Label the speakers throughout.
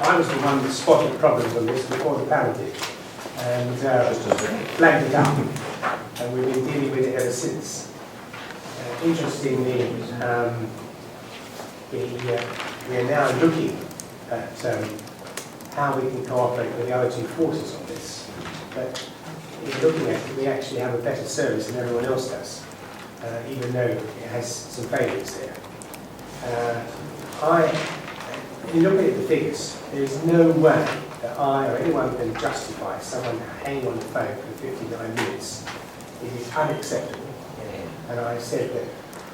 Speaker 1: I was the one that spotted problems on this before the panel did, and flagged it up, and we've been dealing with it ever since. Interestingly, we are now looking at how we can cooperate with the other two forces on this. But in looking at it, we actually have a better service than everyone else does, even though it has some failures there. If you look at the figures, there is no way that I or anyone can justify someone hanging on the phone for 59 minutes. It is unacceptable. And I said that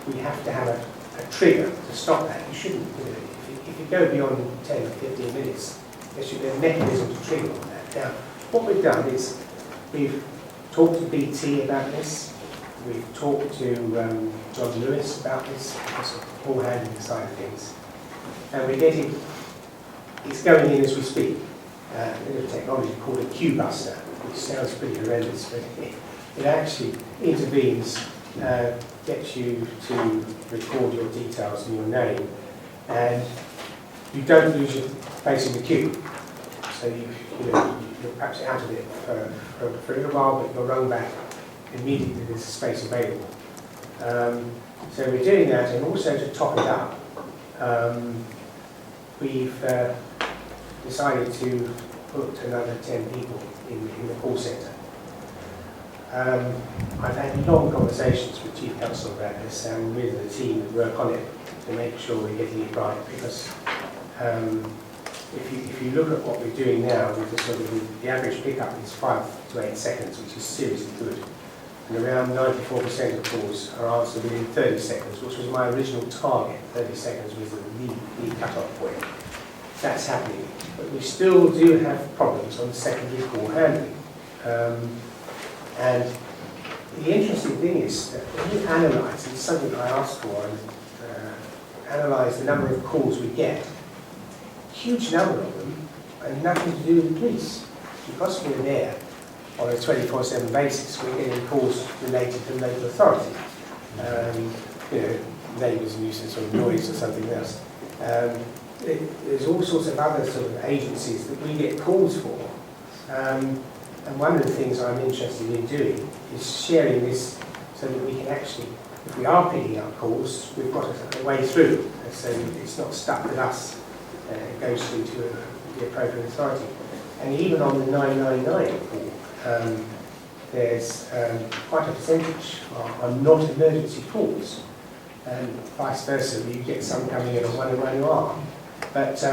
Speaker 1: we have to have a trigger to stop that. You shouldn't, if you go beyond 10 or 15 minutes, there should be a mechanism to trigger on that. Now, what we've done is we've talked to BT about this. We've talked to John Lewis about this, because of the call handling side of things. And we're getting, it's going in as we speak, a bit of technology called a queue buster, which sounds pretty horrendous, but it actually intervenes, gets you to record your details and your name, and you don't lose your place in the queue. So you're perhaps out of it for a little while, but you're rung back immediately. There's space available. So we're doing that, and also to top it up, we've decided to put another 10 people in the call centre. I've had long conversations with Chief Counsel about this and with the team that work on it to make sure we're getting it right, because if you look at what we're doing now, with the average pickup is 5 to 8 seconds, which is seriously good. And around 94% of calls are answered within 30 seconds, which was my original target. 30 seconds was the cut-off point. That's happening. But we still do have problems on secondary call handling. And the interesting thing is that when you analyse, it's something I asked for, and analyse the number of calls we get, huge number of them, and nothing to do with the police. Because we're there on a 24/7 basis, we're getting calls related to local authority. Neighbours nuisance or noise or something else. There's all sorts of other sort of agencies that we get calls for. And one of the things I'm interested in doing is sharing this so that we can actually, if we are picking up calls, we've got a way through, so it's not stuck with us. It goes through to the appropriate authority. And even on the 999 call, there's quite a percentage are not emergency calls, and vice versa. You get some coming in on 101 But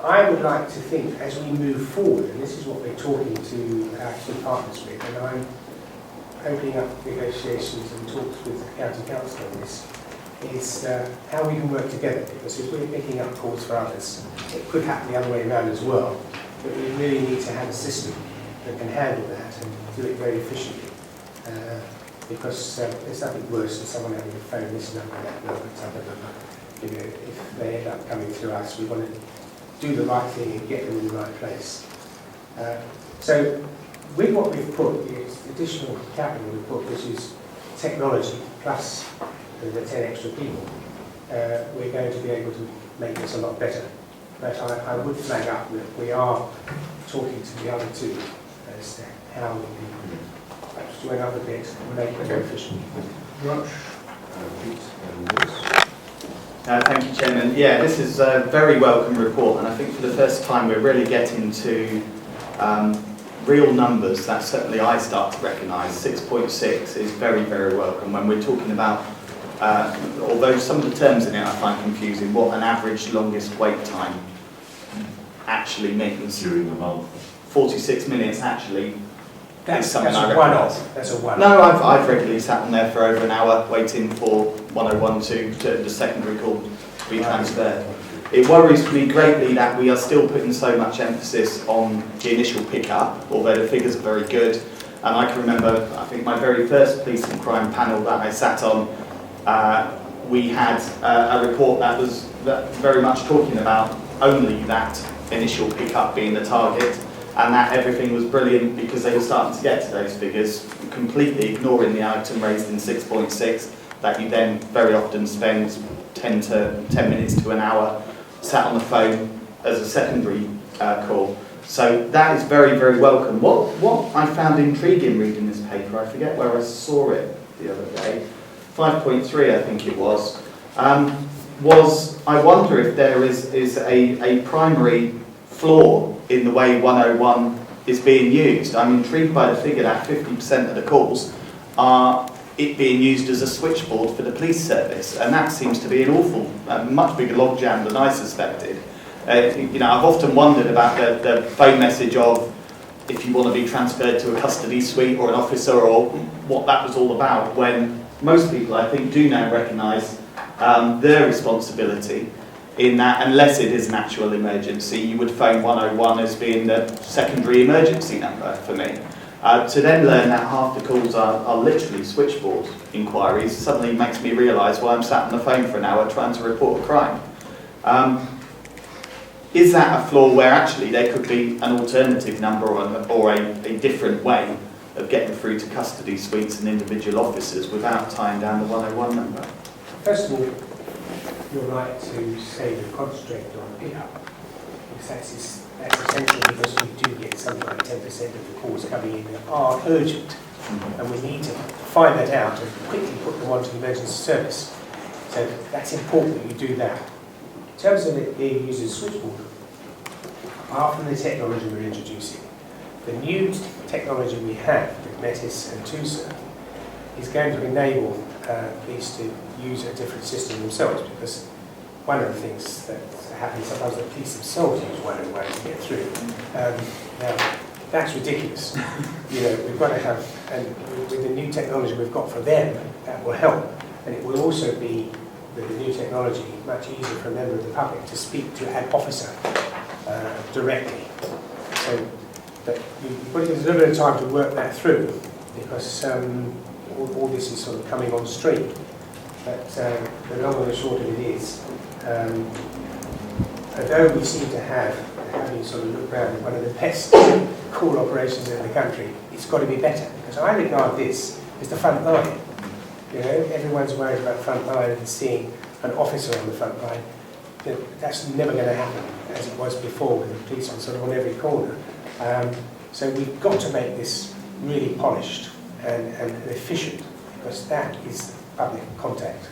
Speaker 1: I would like to think, as we move forward, and this is what we're talking to our key partners with, and I'm opening up negotiations and talks with the County Council on this, is how we can work together, because if we're picking up calls for others, it could happen the other way around as well, but we really need to have a system that can handle that and do it very efficiently, because there's nothing worse than someone having a phone this number, that number, that number. If they end up coming through us, we want to do the right thing and get them in the right place. So with what we've put, the additional capital we've put, which is technology plus the 10 extra people, we're going to be able to make this a lot better. But I would flag up that we are talking to the other two as to how we can perhaps do another bit and make it more efficient.
Speaker 2: Rush.
Speaker 3: Thank you, Chairman. Yeah, this is a very welcome report, and I think for the first time we're really getting to real numbers that certainly I start to recognise. 6.6 is very, very welcome when we're talking about, although some of the terms in it I find confusing, what an average longest wait time actually means.
Speaker 2: During the month.
Speaker 3: 46 minutes actually.
Speaker 1: That's a one-off. That's a one-off.
Speaker 3: No, I've regularly sat on there for over an hour waiting for 1012 to the secondary call to be transferred. It worries me greatly that we are still putting so much emphasis on the initial pickup, although the figures are very good. And I can remember, I think my very first police and crime panel that I sat on, we had a report that was very much talking about only that initial pickup being the target, and that everything was brilliant because they were starting to get to those figures, completely ignoring the item raised in 6.6 that you then very often spend 10 minutes to an hour sat on the phone as a secondary call. So that is very, very welcome. What I found intriguing reading this paper, I forget where I saw it the other day, 5.3 I think it was I wonder if there is a primary flaw in the way 101 is being used. I'm intrigued by the figure that 50% of the calls are it being used as a switchboard for the police service, and that seems to be an awful, much bigger logjam than I suspected. I've often wondered about the phone message of if you want to be transferred to a custody suite or an officer, or what that was all about, when most people, I think, do now recognise their responsibility in that, unless it is an actual emergency, you would phone 101 as being the secondary emergency number for me. To then learn that half the calls are literally switchboard inquiries suddenly makes me realise why I'm sat on the phone for an hour trying to report a crime. Is that a flaw where actually there could be an alternative number or a different way of getting through to custody suites and individual officers without tying down the 101 number?
Speaker 1: First of all, you're right to say we concentrate on pick-up, because that's essential, because we do get something like 10% of the calls coming in that are urgent, and we need to find that out and quickly put them onto the emergency service. So that's important that you do that. In terms of it being used as a switchboard, apart from the technology we're introducing, the new technology we have with Metis and TUSA is going to enable police to use a different system themselves, because one of the things that happens sometimes the police themselves use 101 to get through. Now, that's ridiculous. We've got to have, and with the new technology we've got for them, that will help. And it will also be, with the new technology, much easier for a member of the public to speak to an officer directly. So but you've got to give us a little bit of time to work that through, because all this is sort of coming on stream. But the long and the short of it is, although we seem to have, having sort of looked around, one of the best call operations in the country, it's got to be better, because I regard this as the front line. Everyone's worried about the front line and seeing an officer on the front line. That's never going to happen, as it was before, with the police on sort of on every corner. So we've got to make this really polished and efficient, because that is public contact,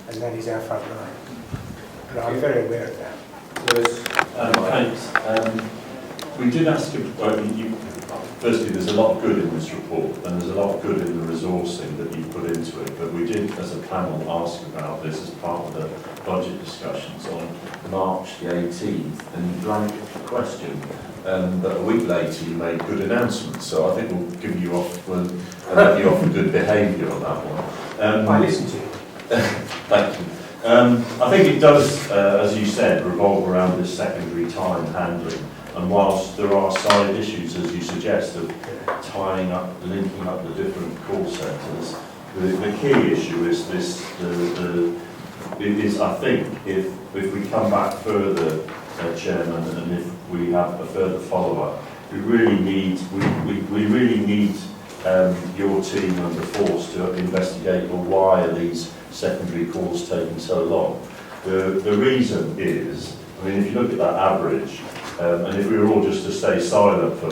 Speaker 1: and that is our front line. And I'm very aware of that.
Speaker 2: Thanks. We did ask you, firstly, there's a lot of good in this report, and there's a lot of good in the resourcing that you put into it, but we did, as a panel, ask about this as part of the budget discussions on March the 18th, and you blanked the question, but a week later you made good announcements, so I think we'll give you off, we'll let you off for good behaviour on that one.
Speaker 1: I listened to you.
Speaker 2: Thank you. I think it does, as you said, revolve around this secondary time handling. And whilst there are side issues, as you suggest, of tying up, linking up the different call centres, the key issue is this. It is, I think, if we come back further, Chairman, and if we have a further follow-up, we really need your team and the force to investigate, well, why are these secondary calls taking so long? The reason is, I mean, if you look at that average, and if we were all just to stay silent, for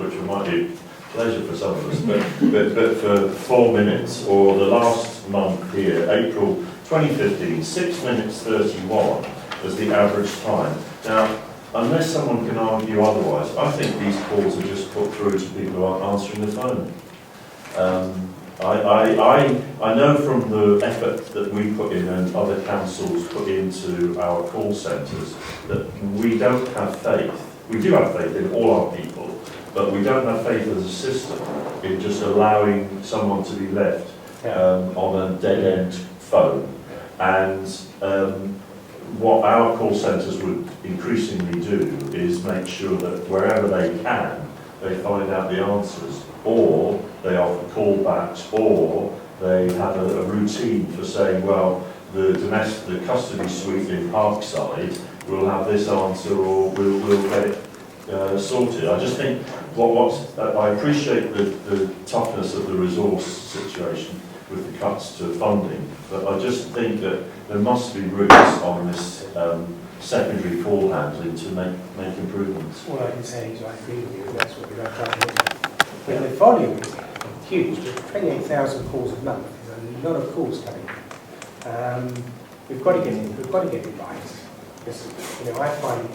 Speaker 2: which might be a pleasure for some of us, but for 4 minutes, or the last month here, April 2015, 6 minutes 31 was the average time. Now, unless someone can argue otherwise, I think these calls are just put through to people who aren't answering the phone. I know from the effort that we put in and other councils put into our call centres that we don't have faith. We do have faith in all our people, but we don't have faith as a system in just allowing someone to be left on a dead-end phone. And what our call centres would increasingly do is make sure that wherever they can, they find out the answers, or they offer callbacks, or they have a routine for saying, well, the custody suite in Parkside will have this answer, or we'll get it sorted. I just think I appreciate the toughness of the resource situation. with the cuts to funding, but I just think that there must be routes on this secondary call handling to make improvements.
Speaker 1: All I can say is I agree with you, that's what we're trying to look at. But the volume is huge, with 28,000 calls a month, there's a lot of calls coming. We've got to get it right. Because,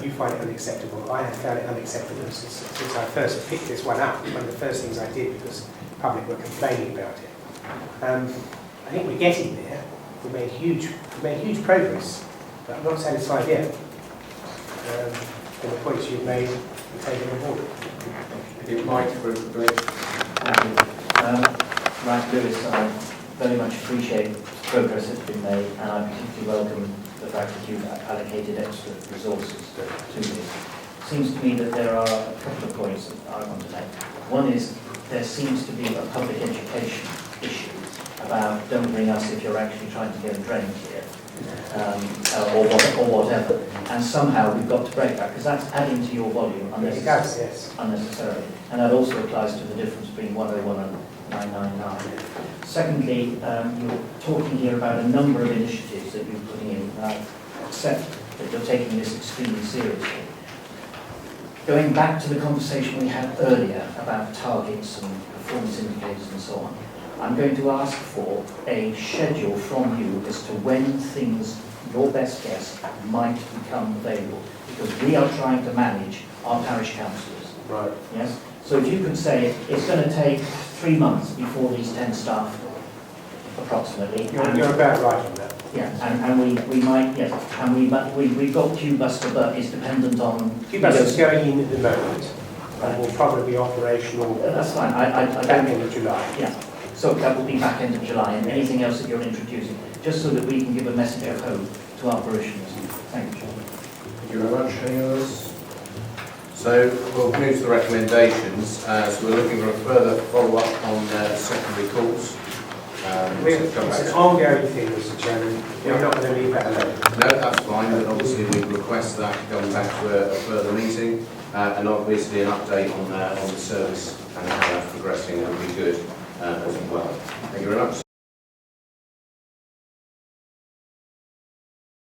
Speaker 1: you find it unacceptable. I have found it unacceptable since I first picked this one up. It was one of the first things I did because the public were complaining about it. I think we're getting there. We've made huge progress, but I'm not satisfied yet. And the points you've made, we're taking on board.
Speaker 4: It might Thank you. Mike Lewis, I very much appreciate the progress that's been made, and I particularly welcome the fact that you've allocated extra resources to this. It seems to me that there are a couple of points that I want to make. One is there seems to be a public education issue about don't ring us if you're actually trying to get a drain clear, or whatever. And somehow we've got to break that, because that's adding to your volume unnecessarily. And that also applies to the difference between 101 and 999. Secondly, you're talking here about a number of initiatives that you're putting in, and I accept that you're taking this extremely seriously. Going back to the conversation we had earlier about targets and performance indicators and so on, I'm going to ask for a schedule from you as to when things, your best guess, might become available, because we are trying to manage our parish councillors.
Speaker 1: Right.
Speaker 4: Yes? So if you could say it's going to take 3 months before these 10 staff, approximately.
Speaker 1: You're about right on that.
Speaker 4: Yeah, and we might, yes, and we've got Q-Buster, but it's dependent on...
Speaker 1: Q-Buster is going in at the moment, and will probably be operational
Speaker 4: that's fine, I
Speaker 1: back
Speaker 4: don't...
Speaker 1: end of July.
Speaker 4: Yeah, so that will be back end of July, and anything else that you're introducing, just so that we can give a message of hope to our parishioners. Thank you.
Speaker 5: Thank you very much. Any others? So we'll move to the recommendations. So we're looking for a further follow-up on secondary calls.
Speaker 1: It's an ongoing thing, Mr. Chairman. We're not going to leave that alone.
Speaker 5: No, that's fine, but obviously we request that going back to a further meeting, and obviously an update on the service and how that's progressing would be good as well. Thank you very much.